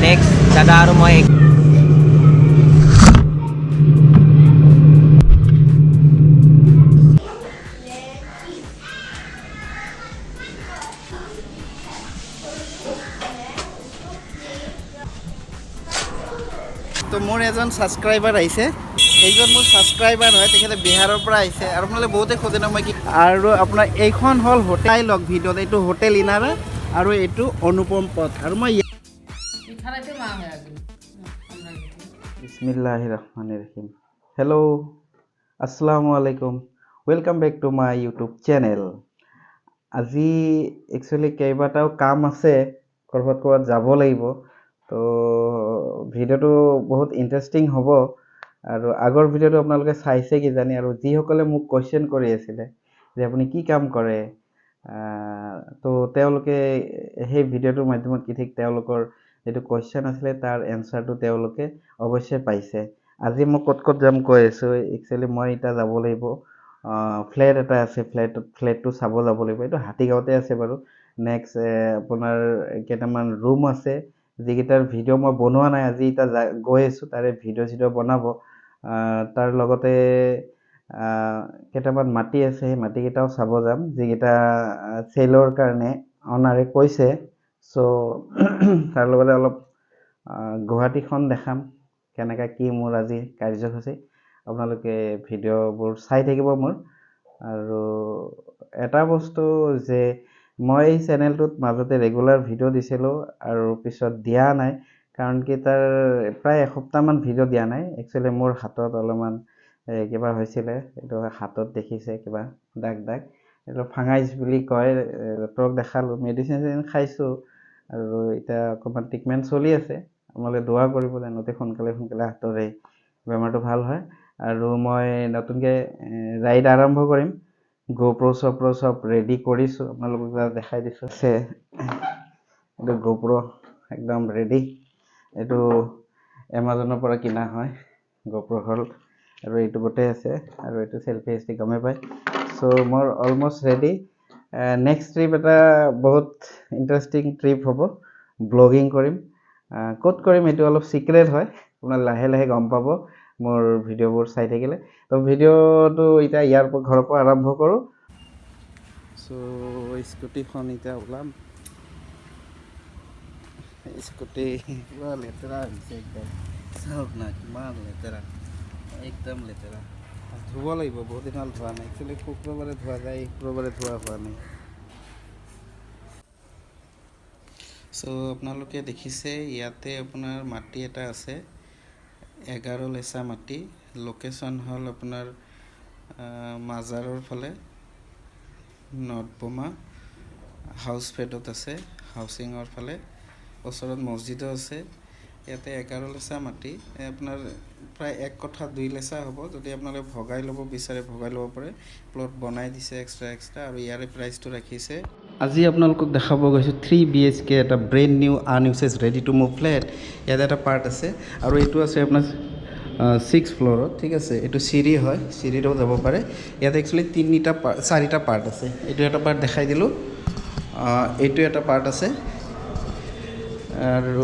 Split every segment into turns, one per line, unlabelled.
Next দাদা আৰু মই
তো মোৰ এজন ছাবস্ক্ৰাইবাৰ আহিছে এইজন মোৰ ছাবস্ক্ৰাইবাৰ হয় তেখেতে বিহাৰৰ পৰা আহিছে আৰু আপোনালোকে বহুতে খোজে ন মই কি আৰু আপোনাৰ এইখন হ'ল হোটেল লগ ভিডিঅ'ত এইটো হোটেল ইনাৰা আৰু এইটো অনুপম পথ আৰু মই বিসমিল্লাহিৰ ৰহমানিৰ ৰহিম হেল্ল' আসসালামু আলাইকুম welcome back to my YouTube channel আজি একচুৱেলি কেইবাটাও কাম আছে ক'ৰবাত যাব লাগিব তো ভিডিঅ'টো বহুত ইণ্টাৰেষ্টিং হ'ব আৰু আগৰ ভিডিঅ'টো আপোনালোকে চাইছে কিজানি আৰু যিসকলে মোক কুৱেশ্যন কৰি আছিলে যে আপুনি কি কাম কৰে তো তেওঁলোকে সেই ভিডিঅ'টোৰ মাধ্যমত কি ঠিক তেওঁলোকৰ যিটো কুৱেশ্যন আছিলে তাৰ এনচাৰটো তেওঁলোকে অৱশ্যে পাইছে আজি মই ক'ত যাম কৈ আছোঁ একচুৱেলি মই এতিয়া যাব লাগিব ফ্লেট এটা আছে ফ্লেটটো চাব যাব লাগিব এইটো হাতীগাঁৱতে আছে বাৰু নেক্সট আপোনাৰ কেইটামান ৰুম আছে যিকেইটাৰ ভিডিঅ' মই বনোৱা নাই আজি এতিয়া গৈ আছোঁ তাৰে ভিডিঅ' চিডিঅ' বনাব তাৰ লগতে কেইটামান মাটি আছে সেই মাটিকেইটাও চাব যাম যিকেইটা চেলৰ কাৰণে অনাৰে কৈছে চ' তাৰ লগতে অলপ গুৱাহাটীখন দেখাম কেনেকৈ কি মোৰ আজি কাৰ্যসূচী আপোনালোকে ভিডিঅ'বোৰ চাই থাকিব মোৰ আৰু এটা বস্তু যে মই এই চেনেলটোত মাজতে ৰেগুলাৰ ভিডিঅ' দিছিলোঁ আৰু পিছত দিয়া নাই কাৰণ কি তাৰ প্ৰায় এসপ্তাহমান ভিডিঅ' দিয়া নাই একচুৱেলি মোৰ হাতত অলপমান কিবা হৈছিলে এইটো হাতত দেখিছে কিবা দাগ এইটো ফাঙাইজ বুলি কয় ডক্টৰক দেখালোঁ মেডিচিন খাইছোঁ আৰু এতিয়া অকণমান ট্ৰিটমেণ্ট চলি আছে আপোনালোকে দোৱা কৰিব যেনতে সোনকালে হাতৰ এই বেমাৰটো ভাল হয় আৰু মই নতুনকৈ ৰাইড আৰম্ভ কৰিম গোপ্ৰ' চব ৰেডি কৰিছোঁ আপোনালোকক দেখাই দিছোঁ আছে এইটো গোপ্ৰ' একদম ৰেডি এইটো এমাজনৰ পৰা কিনা হয় গোপ্ৰ' হ'ল আৰু এইটো গোটেই আছে আৰু এইটো চেল্ফি ষ্টিক গমেই পায় চ' মোৰ অলমষ্ট ৰেডি নেক্সট ট্ৰিপ এটা বহুত ইণ্টাৰেষ্টিং ট্ৰিপ হ'ব ব্লগিং কৰিম ক'ত কৰিম এইটো অলপ চিক্ৰেট হয় আপোনাৰ লাহে গম পাব মোৰ ভিডিঅ'বোৰ চাই থাকিলে তো ভিডিঅ'টো এতিয়া ইয়াৰ ঘৰৰ পৰা আৰম্ভ কৰোঁ চ' স্কুটিখন এতিয়া ওলাম স্কুটি পুৰা লেতেৰা হৈছে একদম চাওক না কিমান লেতেৰা একদম লেতেৰা ধুব লাগিব বহুত দিন হ'ল ধোৱা নাই একচুৱেলি শুক্ৰবাৰে ধোৱা যায় শুক্ৰবাৰে ধোৱা হোৱা নাই চ' আপোনালোকে দেখিছে ইয়াতে আপোনাৰ মাটি এটা আছে 11 লেচা মাটি লোকেশ্যন হ'ল আপোনাৰ মাজাৰৰ ফালে নৰ্থ বোমা হাউচ ফেডত আছে হাউচিঙৰ ফালে ওচৰত মছজিদো আছে ইয়াতে 11 লেচা মাটি আপোনাৰ প্ৰায় 1 কঠা 2 লেচা হ'ব যদি আপোনালোকে ভগাই ল'ব বিচাৰে ভগাই ল'ব পাৰে প্লট বনাই দিছে এক্সট্ৰা আৰু ইয়াৰে প্ৰাইচটো ৰাখিছে আজি আপোনালোকক দেখাব গৈছোঁ 3 BHK এটা brand new unused ready to move flat ইয়াতে এটা পাৰ্ট আছে আৰু এইটো আছে আপোনাৰ 6 ফ্ল'ৰত ঠিক আছে এইটো চিৰি হয় চিৰিৰেও যাব পাৰে ইয়াত একচুৱেলি 4টা পাৰ্ট আছে এইটো এটা পাৰ্ট দেখাই দিলোঁ এইটো এটা পাৰ্ট আছে আৰু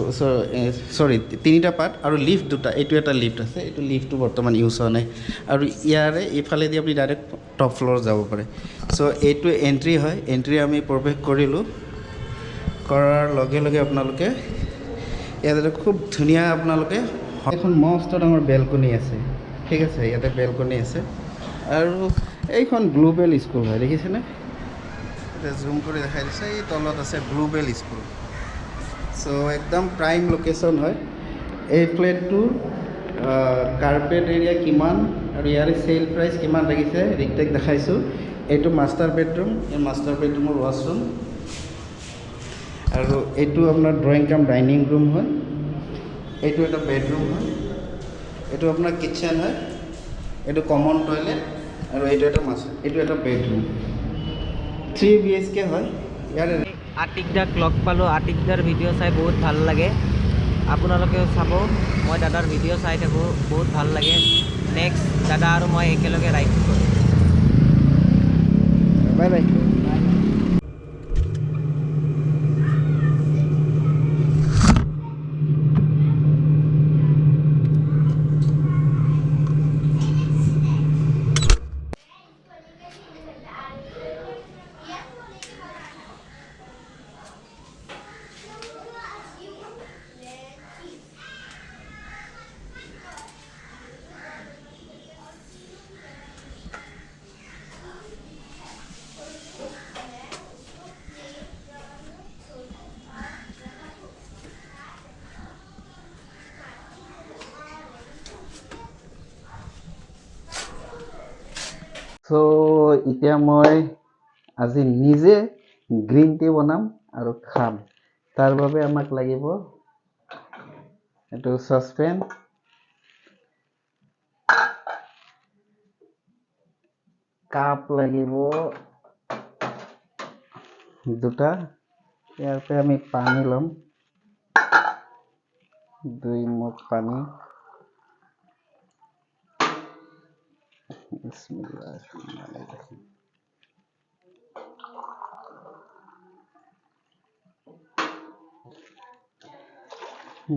চৰি 3টা পাৰ্ট আৰু লিফ্ট দুটা এইটো এটা লিফ্ট আছে এইটো লিফ্টটো বৰ্তমান ইউজ হোৱা নাই আৰু ইয়াৰে এইফালেদি আপুনি ডাইৰেক্ট টপ ফ্ল'ৰ যাব পাৰে চ' এইটো এণ্ট্ৰি হয় এণ্ট্ৰি আমি প্ৰৱেশ কৰিলোঁ কৰাৰ লগে আপোনালোকে ইয়াতে খুব ধুনীয়া আপোনালোকে এখন মস্ত ডাঙৰ বেলকনি আছে ঠিক আছে ইয়াতে বেলকনি আছে আৰু এইখন গ্লোবেল স্কুল হয় দেখিছেনে এতিয়া জুম কৰি দেখাই দিছে এই তলত আছে গ্লোবেল স্কুল চ' একদম প্ৰাইম লোকেশ্যন হয় এই ফ্লেটটোৰ কাৰ্পেট এৰিয়া কিমান আৰু ইয়াৰে চেল প্ৰাইচ কিমান লাগিছে ৰিকটেক দেখাইছোঁ এইটো মাষ্টাৰ বেডৰুম এই মাষ্টাৰ বেডৰুমৰ ৱাছৰুম আৰু এইটো আপোনাৰ ড্ৰয়িং কাম ডাইনিং ৰুম হয় এইটো এটা বেডৰুম হয় এইটো আপোনাৰ কিটচেন হয় এইটো কমন টয়লেট আৰু এইটো এটা বেডৰুম 3 BHK হয় ইয়াৰ
আতিকদাক লগ পালোঁ আতিকদাৰ ভিডিঅ' চাই বহুত ভাল লাগে আপোনালোকেও চাব মই দাদাৰ ভিডিঅ' চাই থাকোঁ বহুত ভাল লাগে নেক্সট দাদা আৰু মই একেলগে ৰাইড কৰিম
বাই সো এতিয়া মই আজি নিজে গ্ৰীণ টি বনাম আৰু খাম। তাৰ বাবে আমাক লাগিব এইটো সসপেন, কাপ লাগিব দুটা, ইয়াৰ পৰা আমি পানী ল'ম 2 মগ পানী। বিসমিল্লাহিৰৰহমানিৰৰহিম।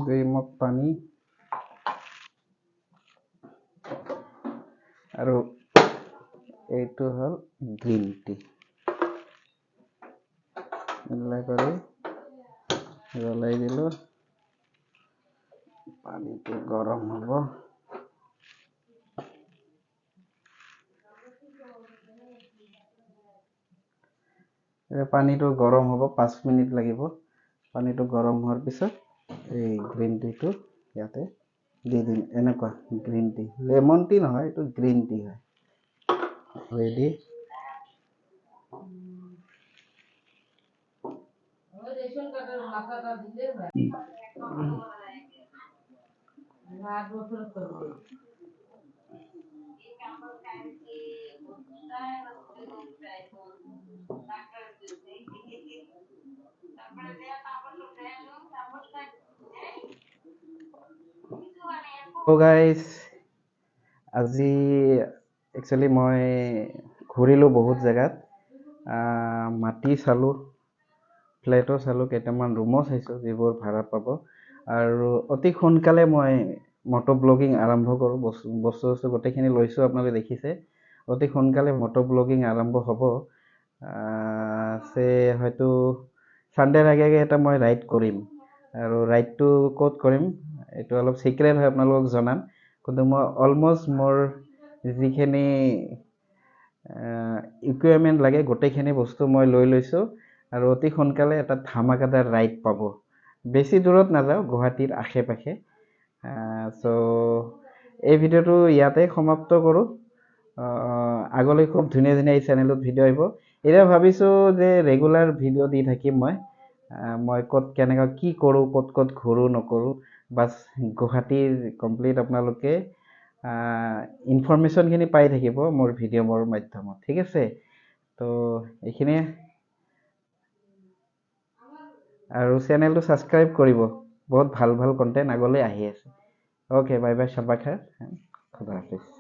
2 মগ পানী আৰু এইটো হ'ল গ্ৰীণ টি। মিলাই কৰি জ্বলাই দিলো, পানীটো গৰম হ'ব। পানীটো গৰম হ'ব, 5 মিনিট লাগিব। পানীটো গৰম হোৱাৰ পিছত এই গ্ৰীণ টিটো ইয়াতে দি দিম। এনেকুৱা গ্ৰীণ টি, লেমন টি নহয়, এইটো গ্ৰীণ টি হয়। ৰেডি। So guys, আজি একচুৱেলি মই ঘূৰিলোঁ বহুত জেগাত, মাটি চালোঁ, ফ্লেটো চালোঁ, কেইটামান ৰুমো চাইছোঁ যিবোৰ ভাড়া পাব, আৰু অতি সোনকালে মই মটো ব্লগিং আৰম্ভ কৰোঁ। বস্তু গোটেইখিনি লৈছোঁ, আপোনালোকে দেখিছে। অতি সোনকালে মটো ব্লগিং আৰম্ভ হ'ব। হয়তো ছানডেৰ আগে আগে এটা মই ৰাইড কৰিম, আৰু ৰাইডটো ক'ত কৰিম এইটো অলপ চিক্ৰেট হয়, আপোনালোকক জনাম। কিন্তু মই অলমষ্ট মোৰ যিখিনি ইকুইপমেণ্ট লাগে গোটেইখিনি বস্তু মই লৈ লৈছোঁ, আৰু অতি সোনকালে এটা ধামাকাদাৰ ৰাইড পাব। বেছি দূৰত নাযাওঁ, গুৱাহাটীৰ আশে পাশে। চ' এই ভিডিঅ'টো ইয়াতে সমাপ্ত কৰোঁ। আগলৈ খুব ধুনীয়া ধুনীয়া এই চেনেলত ভিডিঅ' আহিব। এতিয়া ভাবিছোঁ যে ৰেগুলাৰ ভিডিঅ' দি থাকিম মই ক'ত কেনেকৈ কি কৰোঁ, ক'ত ক'ত ঘূৰোঁ নকৰোঁ, বাছ গুৱাহাটীৰ কমপ্লিট আপোনালোকে ইনফৰমেশ্যনখিনি পাই থাকিব মোৰ ভিডিঅ'ৰ মাধ্যমত। ঠিক আছে, তো এইখিনিয়ে, আৰু চেনেলটো ছাবস্ক্ৰাইব কৰিব। বহুত ভাল ভাল কণ্টেণ্ট আগলৈ আহি আছে। অ'কে, বাই বাই, চাবা খাৰ, খুদা হাফিজ।